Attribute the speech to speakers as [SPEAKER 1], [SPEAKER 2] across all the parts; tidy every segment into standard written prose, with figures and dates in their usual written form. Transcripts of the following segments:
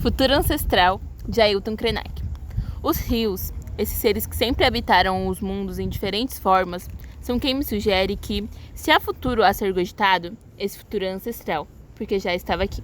[SPEAKER 1] Futuro Ancestral, de Ailton Krenak. Os rios, esses seres que sempre habitaram os mundos em diferentes formas, são quem me sugere que, se há futuro a ser cogitado, esse futuro é ancestral, porque já estava aqui.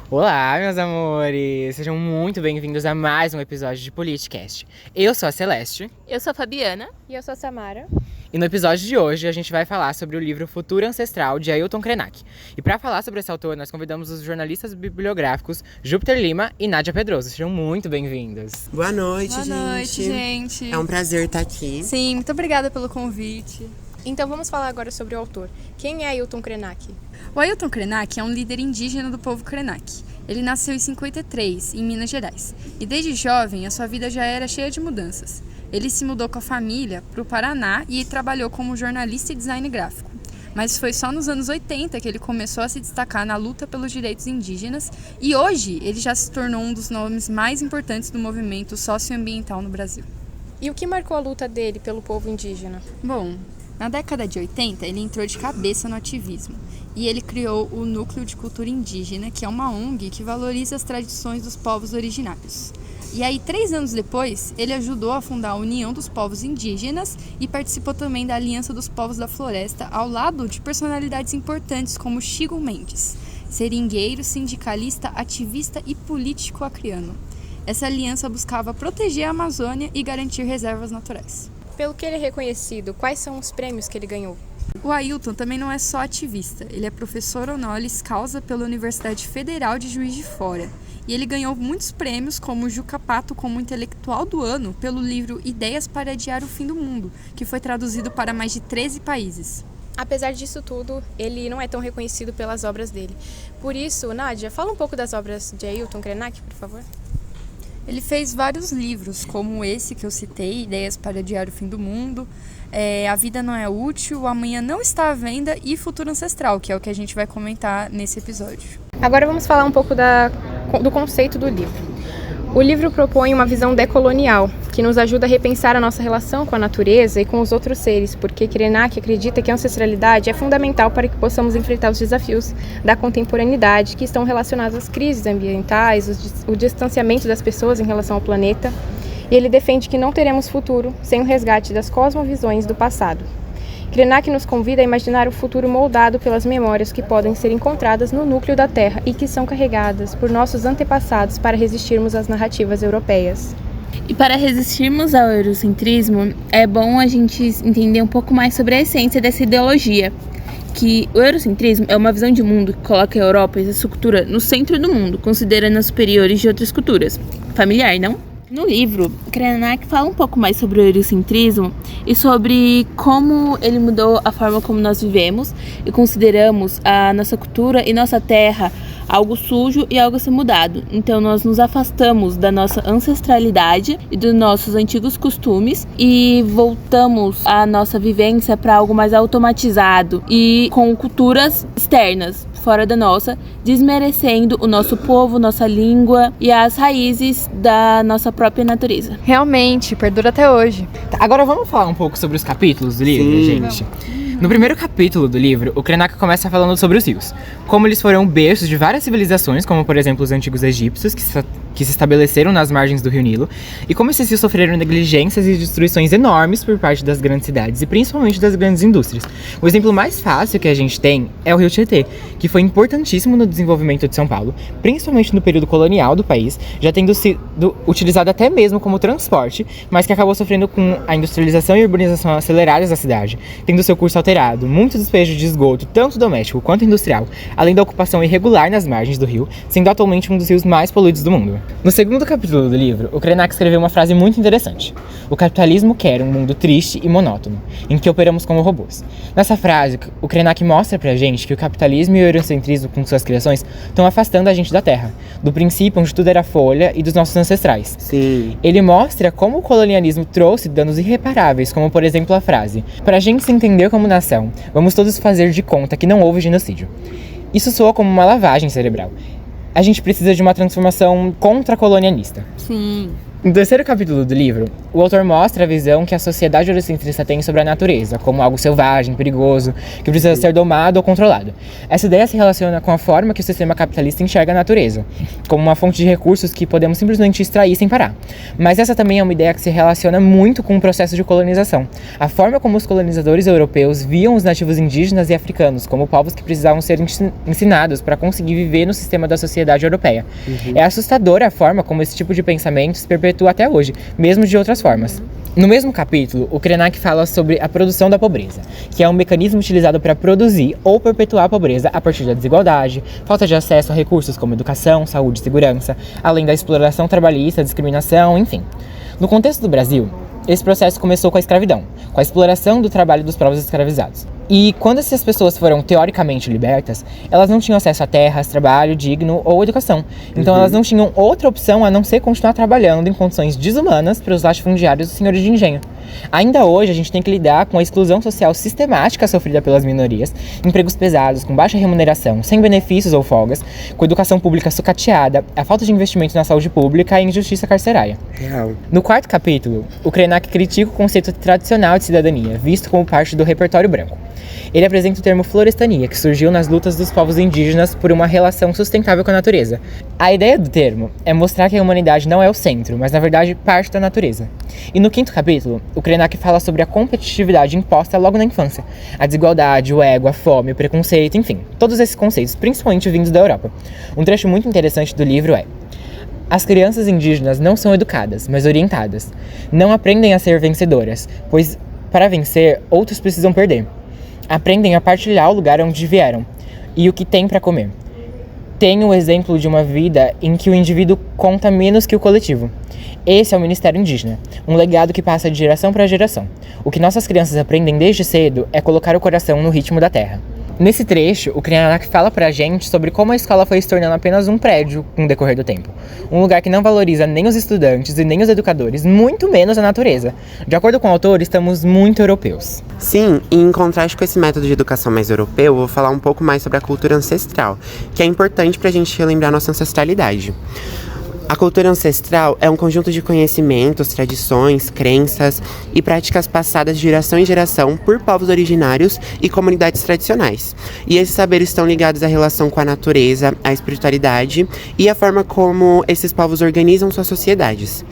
[SPEAKER 2] Olá, meus amores! Sejam muito bem-vindos a mais um episódio de Politicast. Eu sou a Celeste.
[SPEAKER 1] Eu sou a Fabiana.
[SPEAKER 3] E eu sou a Samara.
[SPEAKER 2] E no episódio de hoje a gente vai falar sobre o livro Futuro Ancestral, de Ailton Krenak. E para falar sobre esse autor, nós convidamos os jornalistas bibliográficos Júpiter Lima e Nádia Pedroso. Sejam muito bem-vindos.
[SPEAKER 4] Boa noite, gente.
[SPEAKER 3] Boa noite, gente.
[SPEAKER 4] É um prazer estar aqui.
[SPEAKER 3] Sim, muito obrigada pelo convite. Então vamos falar agora sobre o autor. Quem é Ailton Krenak?
[SPEAKER 5] O Ailton Krenak é um líder indígena do povo Krenak. Ele nasceu em 53, em Minas Gerais, e desde jovem a sua vida já era cheia de mudanças. Ele se mudou com a família para o Paraná e trabalhou como jornalista e design gráfico. Mas foi só nos anos 80 que ele começou a se destacar na luta pelos direitos indígenas e hoje ele já se tornou um dos nomes mais importantes do movimento socioambiental no Brasil.
[SPEAKER 3] E o que marcou a luta dele pelo povo indígena?
[SPEAKER 5] Bom, na década de 80 ele entrou de cabeça no ativismo e ele criou o Núcleo de Cultura Indígena, que é uma ONG que valoriza as tradições dos povos originários. E aí, 3 anos depois, ele ajudou a fundar a União dos Povos Indígenas e participou também da Aliança dos Povos da Floresta, ao lado de personalidades importantes como Chico Mendes, seringueiro, sindicalista, ativista e político acreano. Essa aliança buscava proteger a Amazônia e garantir reservas naturais.
[SPEAKER 3] Pelo que ele é reconhecido, quais são os prêmios que ele ganhou?
[SPEAKER 5] O Ailton também não é só ativista, ele é professor honoris causa pela Universidade Federal de Juiz de Fora. E ele ganhou muitos prêmios, como o Juca Pato como intelectual do ano, pelo livro Ideias para Adiar o Fim do Mundo, que foi traduzido para mais de 13 países.
[SPEAKER 3] Apesar disso tudo, ele não é tão reconhecido pelas obras dele. Por isso, Nádia, fala um pouco das obras de Ailton Krenak, por favor.
[SPEAKER 5] Ele fez vários livros, como esse que eu citei, Ideias para Adiar o Fim do Mundo, A Vida Não É Útil, O Amanhã Não Está à Venda e Futuro Ancestral, que é o que a gente vai comentar nesse episódio.
[SPEAKER 3] Agora vamos falar um pouco do conceito do livro. O livro propõe uma visão decolonial, que nos ajuda a repensar a nossa relação com a natureza e com os outros seres, porque Krenak acredita que a ancestralidade é fundamental para que possamos enfrentar os desafios da contemporaneidade, que estão relacionados às crises ambientais, o distanciamento das pessoas em relação ao planeta, e ele defende que não teremos futuro sem o resgate das cosmovisões do passado. Krenak nos convida a imaginar o futuro moldado pelas memórias que podem ser encontradas no núcleo da Terra e que são carregadas por nossos antepassados para resistirmos às narrativas europeias.
[SPEAKER 1] E para resistirmos ao eurocentrismo, é bom a gente entender um pouco mais sobre a essência dessa ideologia, que o eurocentrismo é uma visão de mundo que coloca a Europa e a sua cultura no centro do mundo, considerando-as superiores de outras culturas. Familiar, não? No livro, Krenak fala um pouco mais sobre o eurocentrismo e sobre como ele mudou a forma como nós vivemos e consideramos a nossa cultura e nossa terra algo sujo e algo a ser mudado. Então nós nos afastamos da nossa ancestralidade e dos nossos antigos costumes e voltamos a nossa vivência para algo mais automatizado e com culturas externas, fora da nossa, desmerecendo o nosso povo, nossa língua e as raízes da nossa própria natureza.
[SPEAKER 3] Realmente, perdura até hoje.
[SPEAKER 2] Agora vamos falar um pouco sobre os capítulos do livro, gente? No primeiro capítulo do livro, o Krenak começa falando sobre os rios, como eles foram berços de várias civilizações, como por exemplo os antigos egípcios, que se estabeleceram nas margens do rio Nilo, e como esses rios sofreram negligências e destruições enormes por parte das grandes cidades e principalmente das grandes indústrias. O exemplo mais fácil que a gente tem é o rio Tietê, que foi importantíssimo no desenvolvimento de São Paulo, principalmente no período colonial do país, já tendo sido utilizado até mesmo como transporte, mas que acabou sofrendo com a industrialização e urbanização aceleradas da cidade, tendo seu curso alterado, muito despejo de esgoto, tanto doméstico quanto industrial, além da ocupação irregular nas margens do rio, sendo atualmente um dos rios mais poluídos do mundo. No segundo capítulo do livro, o Krenak escreveu uma frase muito interessante. O capitalismo quer um mundo triste e monótono, em que operamos como robôs. Nessa frase, o Krenak mostra pra gente que o capitalismo e o eurocentrismo com suas criações estão afastando a gente da terra, do princípio onde tudo era folha e dos nossos ancestrais.
[SPEAKER 4] Sim.
[SPEAKER 2] Ele mostra como o colonialismo trouxe danos irreparáveis, como por exemplo a frase: "Pra gente se entender como nação, vamos todos fazer de conta que não houve genocídio." Isso soa como uma lavagem cerebral. A gente precisa de uma transformação contra-colonialista.
[SPEAKER 5] Sim.
[SPEAKER 2] No terceiro capítulo do livro, o autor mostra a visão que a sociedade eurocentrista tem sobre a natureza, como algo selvagem, perigoso, que precisa ser domado ou controlado. Essa ideia se relaciona com a forma que o sistema capitalista enxerga a natureza, como uma fonte de recursos que podemos simplesmente extrair sem parar. Mas essa também é uma ideia que se relaciona muito com o processo de colonização. A forma como os colonizadores europeus viam os nativos indígenas e africanos como povos que precisavam ser ensinados para conseguir viver no sistema da sociedade europeia. É assustadora a forma como esse tipo de pensamento se perpetua até hoje, mesmo de outras formas. No mesmo capítulo, o Krenak fala sobre a produção da pobreza, que é um mecanismo utilizado para produzir ou perpetuar a pobreza a partir da desigualdade, falta de acesso a recursos como educação, saúde e segurança, além da exploração trabalhista, discriminação, enfim. No contexto do Brasil, esse processo começou com a escravidão, com a exploração do trabalho dos povos escravizados. E quando essas pessoas foram teoricamente libertas, elas não tinham acesso a terras, trabalho digno ou educação. Então elas não tinham outra opção a não ser continuar trabalhando em condições desumanas para os latifundiários dos senhores de engenho. Ainda hoje a gente tem que lidar com a exclusão social sistemática sofrida pelas minorias, empregos pesados, com baixa remuneração, sem benefícios ou folgas, com educação pública sucateada, a falta de investimento na saúde pública e injustiça carcerária.
[SPEAKER 4] Real.
[SPEAKER 2] No quarto capítulo, o Krenak critica o conceito tradicional de cidadania, visto como parte do repertório branco. Ele apresenta o termo florestania, que surgiu nas lutas dos povos indígenas por uma relação sustentável com a natureza. A ideia do termo é mostrar que a humanidade não é o centro, mas na verdade parte da natureza. E no quinto capítulo, o Krenak fala sobre a competitividade imposta logo na infância, a desigualdade, o ego, a fome, o preconceito, enfim, todos esses conceitos, principalmente vindos da Europa. Um trecho muito interessante do livro é: as crianças indígenas não são educadas, mas orientadas. Não aprendem a ser vencedoras, pois para vencer, outros precisam perder. Aprendem a partilhar o lugar onde vieram e o que tem para comer. Tem o exemplo de uma vida em que o indivíduo conta menos que o coletivo. Esse é o Ministério Indígena, um legado que passa de geração para geração. O que nossas crianças aprendem desde cedo é colocar o coração no ritmo da terra. Nesse trecho, o Krenak fala pra gente sobre como a escola foi se tornando apenas um prédio com o decorrer do tempo. Um lugar que não valoriza nem os estudantes e nem os educadores, muito menos a natureza. De acordo com o autor, estamos muito europeus.
[SPEAKER 4] Sim, e em contraste com esse método de educação mais europeu, eu vou falar um pouco mais sobre a cultura ancestral, que é importante pra gente relembrar nossa ancestralidade. A cultura ancestral é um conjunto de conhecimentos, tradições, crenças e práticas passadas de geração em geração por povos originários e comunidades tradicionais. E esses saberes estão ligados à relação com a natureza, à espiritualidade e à forma como esses povos organizam suas sociedades.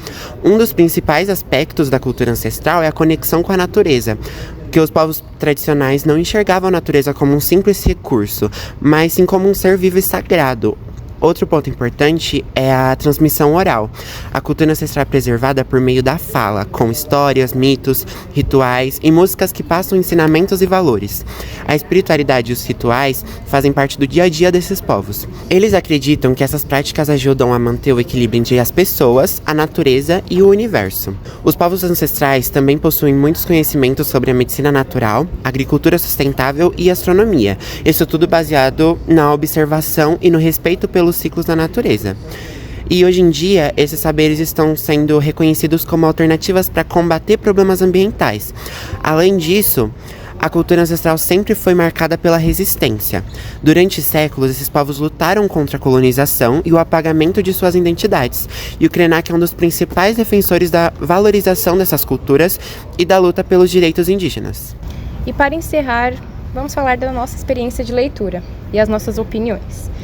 [SPEAKER 4] Um dos principais aspectos da cultura ancestral é a conexão com a natureza, porque os povos tradicionais não enxergavam a natureza como um simples recurso, mas sim como um ser vivo e sagrado. Outro ponto importante é a transmissão oral. A cultura ancestral é preservada por meio da fala, com histórias, mitos, rituais e músicas que passam ensinamentos e valores. A espiritualidade e os rituais fazem parte do dia a dia desses povos. Eles acreditam que essas práticas ajudam a manter o equilíbrio entre as pessoas, a natureza e o universo. Os povos ancestrais também possuem muitos conhecimentos sobre a medicina natural, agricultura sustentável e astronomia. Isso tudo baseado na observação e no respeito pelos ciclos da natureza. E hoje em dia, esses saberes estão sendo reconhecidos como alternativas para combater problemas ambientais. Além disso, a cultura ancestral sempre foi marcada pela resistência. Durante séculos, esses povos lutaram contra a colonização e o apagamento de suas identidades. E o Krenak é um dos principais defensores da valorização dessas culturas e da luta pelos direitos indígenas.
[SPEAKER 3] E para encerrar, vamos falar da nossa experiência de leitura e as nossas opiniões.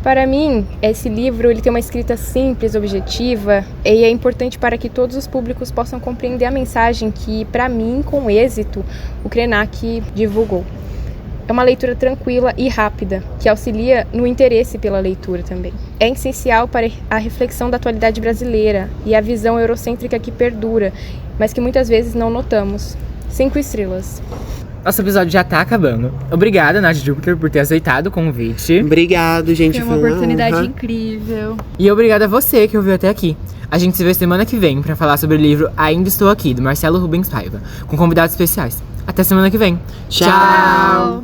[SPEAKER 3] Para mim, esse livro ele tem uma escrita simples, objetiva, e é importante para que todos os públicos possam compreender a mensagem que, para mim, com êxito, o Krenak divulgou. É uma leitura tranquila e rápida, que auxilia no interesse pela leitura também. É essencial para a reflexão da atualidade brasileira e a visão eurocêntrica que perdura, mas que muitas vezes não notamos. 5 estrelas.
[SPEAKER 2] Nosso episódio já tá acabando. Obrigada, Nath Júpiter, por ter aceitado o convite.
[SPEAKER 4] Obrigado, gente.
[SPEAKER 5] Foi uma oportunidade incrível.
[SPEAKER 2] E obrigada a você que ouviu até aqui. A gente se vê semana que vem pra falar sobre o livro Ainda Estou Aqui, do Marcelo Rubens Paiva, com convidados especiais. Até semana que vem.
[SPEAKER 4] Tchau!